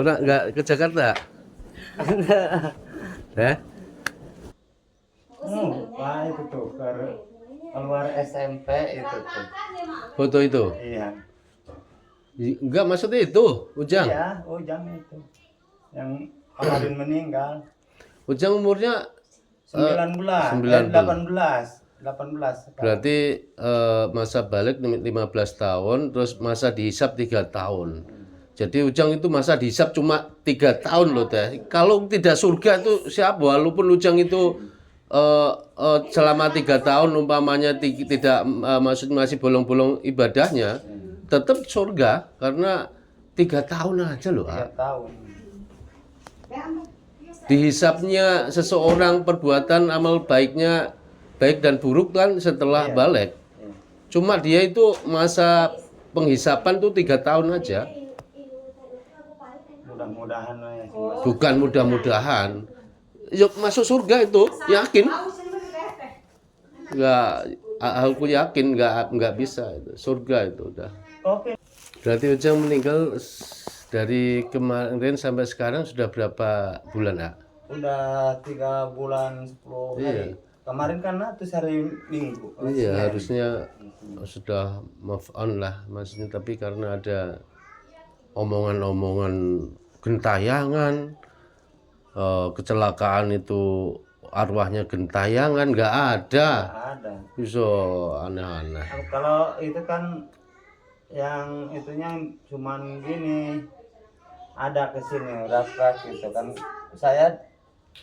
Enggak ke Jakarta? Ya? Pak itu tuh keluar SMP itu tuh. Foto itu? Iya. Enggak, maksudnya itu, Ujang. Iya, Ujang itu. Yang kemarin meninggal. Ujang umurnya 9 bulan. 9 bulan. 18 sekarang. Berarti masa balik 15 tahun, terus masa dihisap 3 tahun. Jadi Ujang itu masa dihisap cuma 3 tahun loh teh. Kalau tidak surga itu siapa? Walaupun Ujang itu selama 3 tahun umpamanya tidak maksud masih bolong-bolong ibadahnya, tetap surga karena 3 tahun aja loh. 3 tahun. Dihisapnya seseorang perbuatan amal baiknya baik dan buruk kan setelah balik. Cuma dia itu masa penghisapan tuh 3 tahun aja. Mudah-mudahan ya. Bukan mudah-mudahan. Yuk masuk surga itu, yakin? Enggak, aku yakin enggak bisa itu. Surga itu udah. Oke. Berarti Ujang meninggal dari kemarin sampai sekarang sudah berapa bulan, ya? Udah 3 bulan 10 hari. Kemarin kan tuh hari Minggu. Iya, harusnya sudah move on lah maksudnya, tapi karena ada omongan-omongan gentayangan, kecelakaan itu arwahnya gentayangan, nggak ada. Ada. Bisa aneh-aneh. Kalau itu kan yang itunya cuman gini, ada kesini ras-ras gitu kan. Saya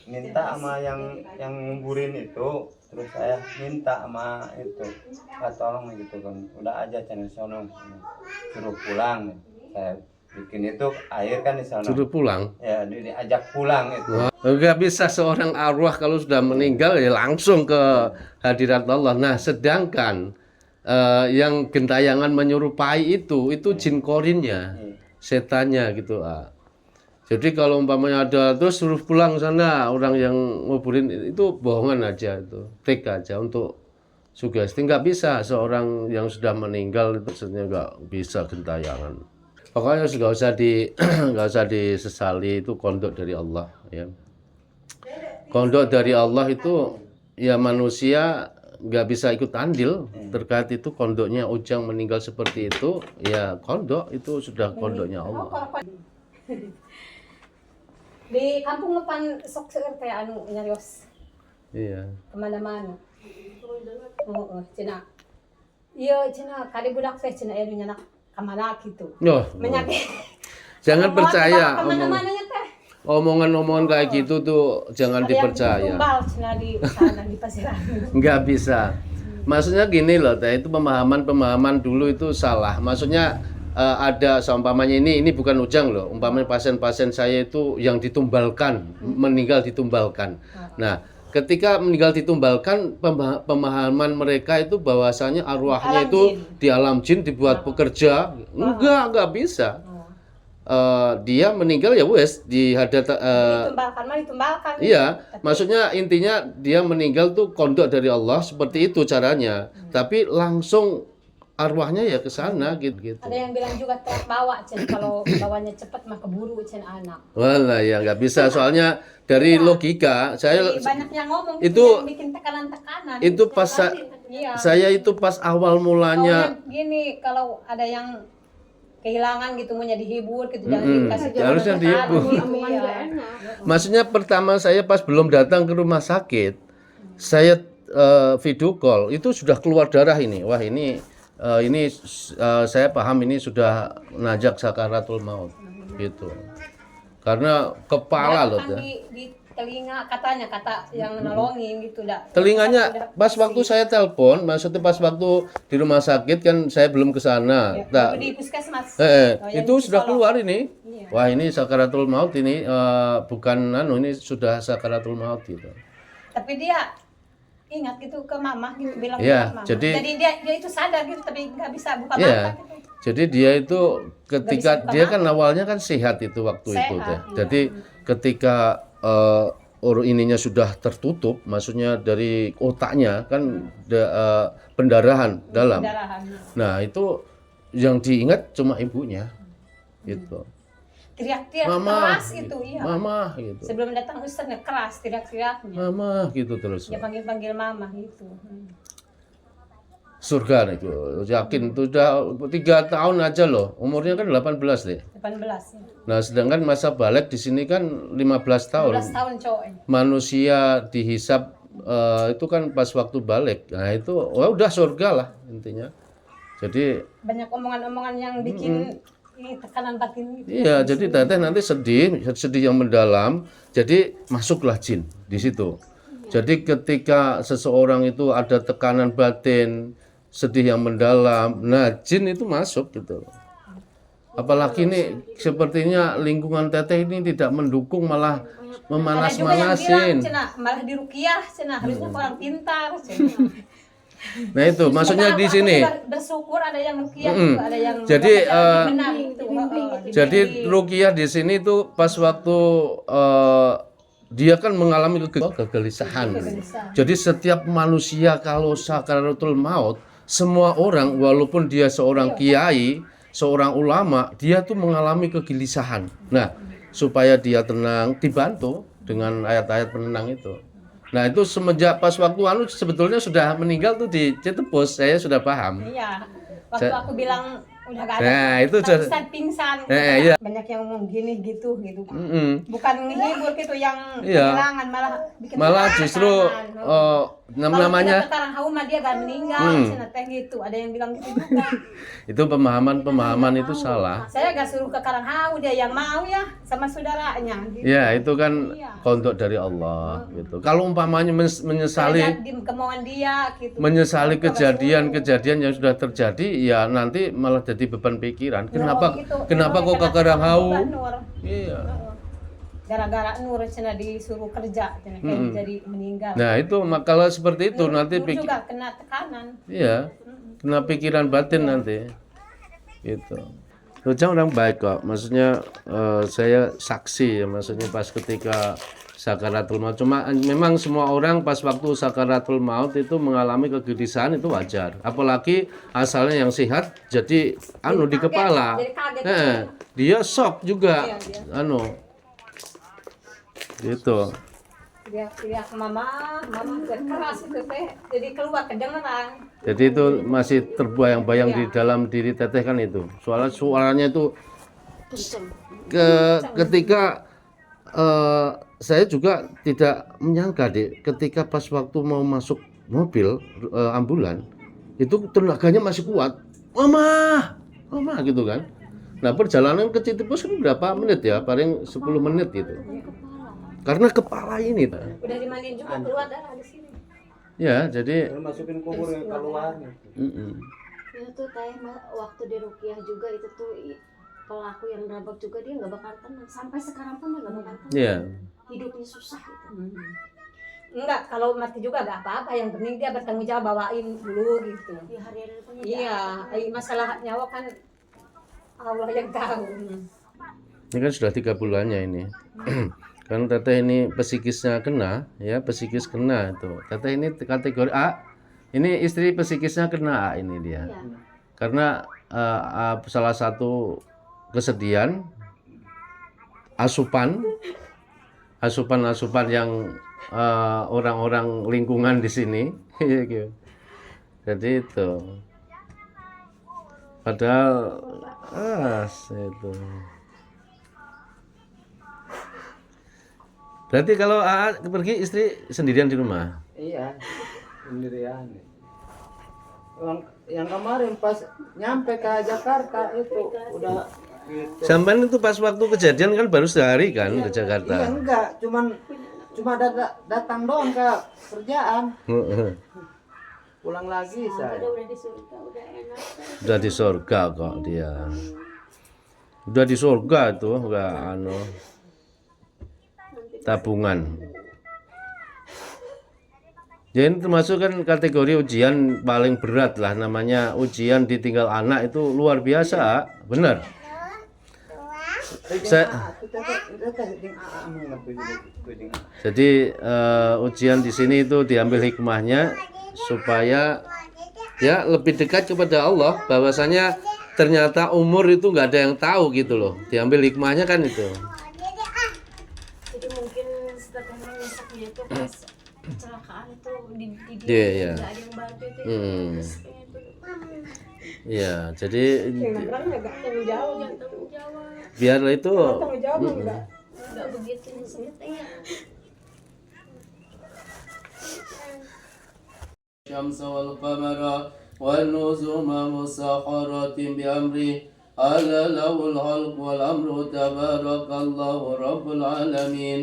minta sama yang nguburin itu, terus saya minta sama itu, tolong gitu kan, udah aja channel sono suruh pulang. Saya bikin itu air kan di sana, Suruh pulang ya diajak pulang itu. nggak bisa, seorang arwah kalau sudah meninggal ya langsung ke hadirat Allah. Nah sedangkan yang gentayangan menyerupai itu jin korinnya, setannya gitu. Jadi kalau umpamanya ada terus suruh pulang sana, orang yang nguburin itu bohongan aja, itu trik aja untuk sugesti. Nggak bisa seorang yang sudah meninggal itu maksudnya nggak bisa gentayangan. Pokoknya nggak usah disesali, itu kondok dari Allah ya. Kondok dari Allah itu ya, manusia nggak bisa ikut andil terkait itu. Kondoknya Ujang meninggal seperti itu ya, kondok itu sudah kondoknya Allah. Di kampung Lepan sok teh anu nyarios. Iya. Kemana-mana. Cina. Iya cina kali budak teh cina anu nyanak kamana gitu. Oh, Menyakit. jangan percaya Kemana-mananya teh. omongan-omongan kayak gitu tuh, jangan dipercaya. Tumbal cina di sana di Pasiran. Nggak bisa. Maksudnya gini loh, teh, itu pemahaman dulu itu salah. Maksudnya ada seumpamanya ini bukan Ujang loh. Umpamanya pasien-pasien saya itu yang ditumbalkan, meninggal ditumbalkan. Nah, ketika meninggal ditumbalkan, pemahaman mereka itu bahwasanya arwahnya itu di alam jin dibuat pekerja. Enggak bisa. Dia meninggal ya wes ditumbalkan. Iya, maksudnya intinya dia meninggal tuh kondok dari Allah, seperti itu caranya. Tapi langsung arwahnya ya ke sana gitu. Ada yang bilang juga telat bawa cen, kalau bawanya cepat mah keburu cen anak. Walah ya nggak bisa, soalnya dari logika saya Banyak yang ngomong itu yang bikin tekanan-tekanan. itu pas saya itu pas awal mulanya gini, kalau ada yang kehilangan gitu maunya dihibur gitu, jangan dikasih harusnya dihibur. Maksudnya pertama saya pas belum datang ke rumah sakit, saya video call itu sudah keluar darah ini. Wah ini saya paham ini sudah najak sakaratul maut gitu. Karena kepala loh di telinga katanya, kata yang nolongin gitu dah. Telinganya pas waktu saya telepon, maksudnya pas waktu di rumah sakit kan saya belum ke sana. Ya, di puskesmas. Itu sudah keluar ini. Iya. Wah, ini sakaratul maut ini, bukan ini sudah sakaratul maut gitu. Tapi dia ingat gitu ke mama gitu, bilang ya, ke mama. jadi dia itu sadar gitu tapi nggak bisa buka ya, mata gitu. Jadi dia itu ketika dia kan awalnya kan sehat itu waktu itu teh. Iya. Jadi ketika ininya sudah tertutup, maksudnya dari otaknya kan pendarahan dalam. Nah, itu yang diingat cuma ibunya gitu. teriak-teriak Mama, keras itu, iya. mama gitu. Sebelum datang Ustaznya keras teriak-teriaknya. Mama gitu terus. Dia panggil-panggil mama gitu. Surga nih, yakin itu udah 3 tahun aja loh. Umurnya kan 18 deh. 18 ya. Nah, sedangkan masa balik di sini kan 15 tahun. 15 tahun cowok. Manusia dihisap itu kan pas waktu balik. Nah, itu udah surga lah intinya. Jadi Banyak omongan-omongan yang bikin ini tekanan batin gitu. iya, jadi teteh nanti sedih yang mendalam. Jadi masuklah jin di situ. Jadi ketika seseorang itu ada tekanan batin, sedih yang mendalam, nah jin itu masuk gitu. Apalagi ini sepertinya lingkungan teteh ini tidak mendukung, malah Ada juga yang bilang, memanas-manasin. Cina, malah dirukiah, Cina, harusnya orang pintar, Cina. Nah itu maksudnya di sini. Bersyukur ada yang rukiah, juga ada yang Jadi, benar gitu. Jadi ruqyah di sini tuh pas waktu dia kan mengalami kegelisahan. Jadi setiap manusia kalau sakaratul maut, semua orang walaupun dia seorang kiai, seorang ulama, dia tuh mengalami kegelisahan. Nah, supaya dia tenang, dibantu dengan ayat-ayat penenang itu. Nah, itu semenjak pas waktu sebetulnya sudah meninggal tuh di Cetepus, saya sudah paham. Iya. Waktu aku bilang udah gak ada. Nah, itu Ustaz pingsan. iya. Banyak yang ngomong gini gitu. Bukan menghibur gitu yang Iya. kehilangan, bikin Malah justru namanya sekarang Hauma dia gak meninggal, Cina teh gitu. Ada yang bilang gitu juga. itu pemahaman itu salah. Saya gak suruh ke Karanghau, dia yang mau ya sama saudaranya gitu. Ya, itu kan kontok dari Allah gitu. Kalau umpamanya menyesali Saya di kemauan dia gitu. menyesali kejadian-kejadian yang sudah terjadi, ya nanti malah jadi beban pikiran. Kenapa kok ke Karanghau? Iya. Gara-gara Nur Cina disuruh kerja, Cina kayak jadi meninggal. Nah, itu kalau seperti itu nanti Nur juga kena tekanan. iya. Kena pikiran batin nanti. Gitu. Ujang orang baik kok. Maksudnya saya saksi ya, maksudnya pas ketika sakaratul maut. Cuma memang semua orang pas waktu sakaratul maut itu mengalami kegelisahan, itu wajar. Apalagi asalnya yang sehat jadi di kepala. Jadi kaget. Dia shock juga. Iya, dia. Gitu. Teriak mama keras itu teh. Jadi keluar kedengeran. Jadi itu masih terbayang-bayang di dalam diri teteh kan itu. Soalnya suaranya itu ketika saya juga tidak menyangka ketika pas waktu mau masuk mobil ambulan itu tenaganya masih kuat. Mama gitu kan. Nah, perjalanan ke Citepus kan berapa menit ya? Paling 10 menit gitu. Karena kepala ini. Udah dimandiin juga, keluar darah di sini. Ya, jadi masukin kubur yang keluar. Itu tuh teh waktu di rukiah juga itu tuh pelaku yang nabrak juga dia nggak bakal tenang. Sampai sekarang pun dia nggak bakal tenang. Iya. Hidupnya susah gitu. Enggak, kalau mati juga gak apa-apa. Yang penting dia bertanggung jawab bawain dulu gitu. Di hari-hari depannya Iya, masalah nyawa kan Allah yang tahu. Ini kan sudah 3 bulannya ini. Kan teteh ini psikisnya kena, ya psikis kena itu. Teteh ini kategori A. Ini istri psikisnya kena A ini dia. Iya. Karena salah satu kesedihan asupan yang orang-orang lingkungan di sini. Jadi itu. Padahal itu. Berarti kalau AA pergi istri sendirian di rumah? Iya, sendirian. Yang kemarin pas nyampe ke Jakarta itu udah gitu. Sampai itu pas waktu kejadian kan baru sehari kan ke Jakarta? Iya enggak, cuma datang doang ke kerjaan. Pulang lagi saya. udah di surga, udah enak. Udah di surga kok dia. Udah di surga tuh, enggak tabungan. Ya ini termasuk kan kategori ujian paling berat lah, namanya ujian ditinggal anak itu luar biasa, benar. Jadi ujian di sini itu diambil hikmahnya supaya ya lebih dekat kepada Allah, bahwasanya ternyata umur itu nggak ada yang tahu gitu loh. Diambil hikmahnya kan itu. Jadi mungkin setelah menyesaknya itu pas kecelakaan itu di dia Iya, iya. nggak ada yang bantu itu. Terus kayak itu Ya, jadi Yang nabrak nggak tanggung jawab. nggak tanggung jawab, biar itu Tanggung jawab enggak. nggak begitu nyesaknya. الشمس والقمر والنجوم مسخرات بأمره ألا له الخلق والأمر تبارك الله رب العالمين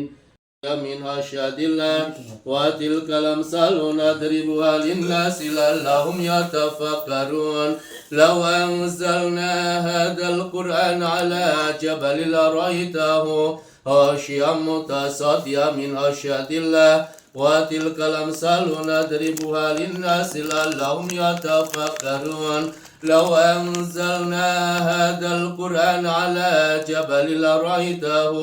من خشية الله وتلك الأمثال نضربها للناس لعلهم يتفكرون لو أنزلنا هذا القرآن على جبل لرأيته خاشعا متصدعا من خشية الله وتلك الأمثال نضربها للناس لعلهم يتفكرون لو أنزلنا هذا القرآن على جبل لرأيته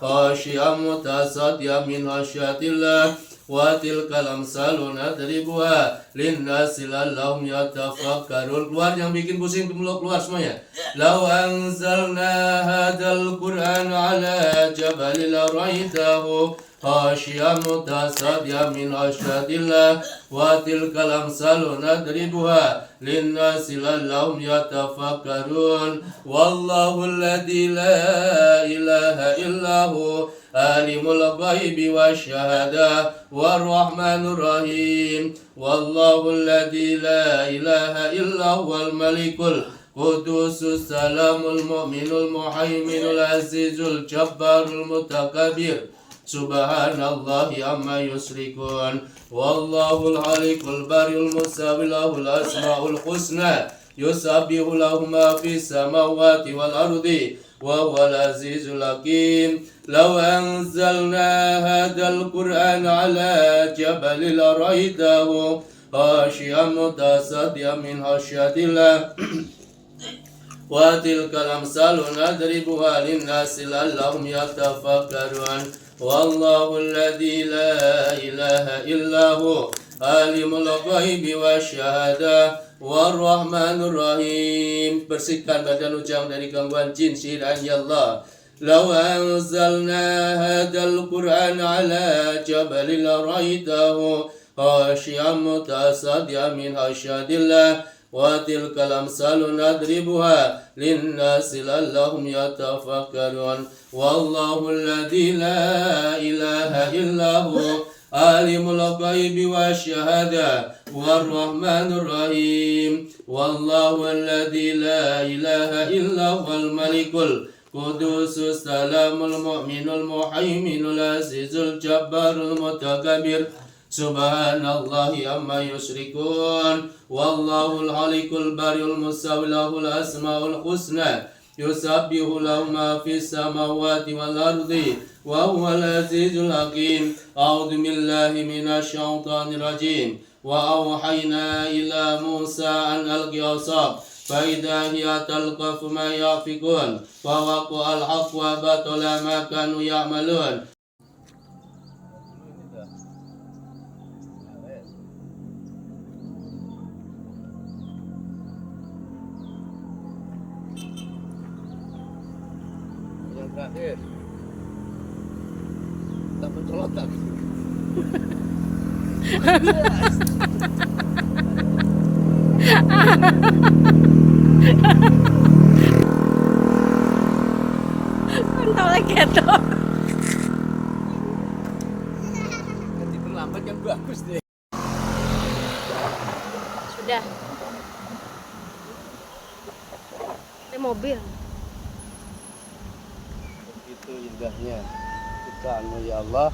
خاشعا متصدعا من خشية الله وتلك الأمثال نضربها للناس لعلهم يتفكرون. Keluar, yang bikin pusing keluar semuanya. لو أنزلنا هذا القرآن على جبل لرأيته خاشعا متصدعا من خشية الله وتلك الأمثال نضربها للناس لعلهم يتفكرون والله الذي لا إله إلا هو عالم الغيب والشهادة والرحمن الرحيم والله الذي لا إله إلا هو الملك القدوس السلام المؤمن المهيمن العزيز الجبار المتكبر سبحان الله عما يشركون والله الخالق البارئ المساوي له الأسماء الحسنى يسبح له ما في السماوات والأرض وهو العزيز الحكيم لو أنزلنا هذا القرآن على جبل لرأيته خاشعا متصدعا من خشية الله وتلك الأمثال نضربها للناس لعلهم يتفكرون والله الذي لا إله إلا هو عالم الغيب والشهادة والرحمن الرحيم. Bersihkan badan ujang dari gangguan jin, sihir, ya Allah. لو أنزلنا هذا القرآن على جبل لرأيته خاشعا متصدعا من خشية الله وتلك الأمثال نضربها للناس لعلهم يتفكرون والله الذي لا إله إلا هو عالم الغيب والشهادة والرحمن الرحيم والله الذي لا إله إلا هو الملك القدوس السلام المؤمن المهيمن العزيز الجبار المتكبر سبحان الله عما يشركون والله الخالق البارئ المساوي له الأسماء الحسنى يسبح له ما في السماوات والأرض وهو العزيز الحكيم أعوذ بالله من الشيطان الرجيم وأوحينا إلى موسى أن ألق عصاك فإذا هي تلقف ما يأفكون فوقع الحق وبطل ما كانوا يعملون. Yang terakhir tak mencelotak. Mantap lagi itu. Nanti terlambat kan bagus deh. Sudah. Ini mobil. Begitu indahnya kita ya Allah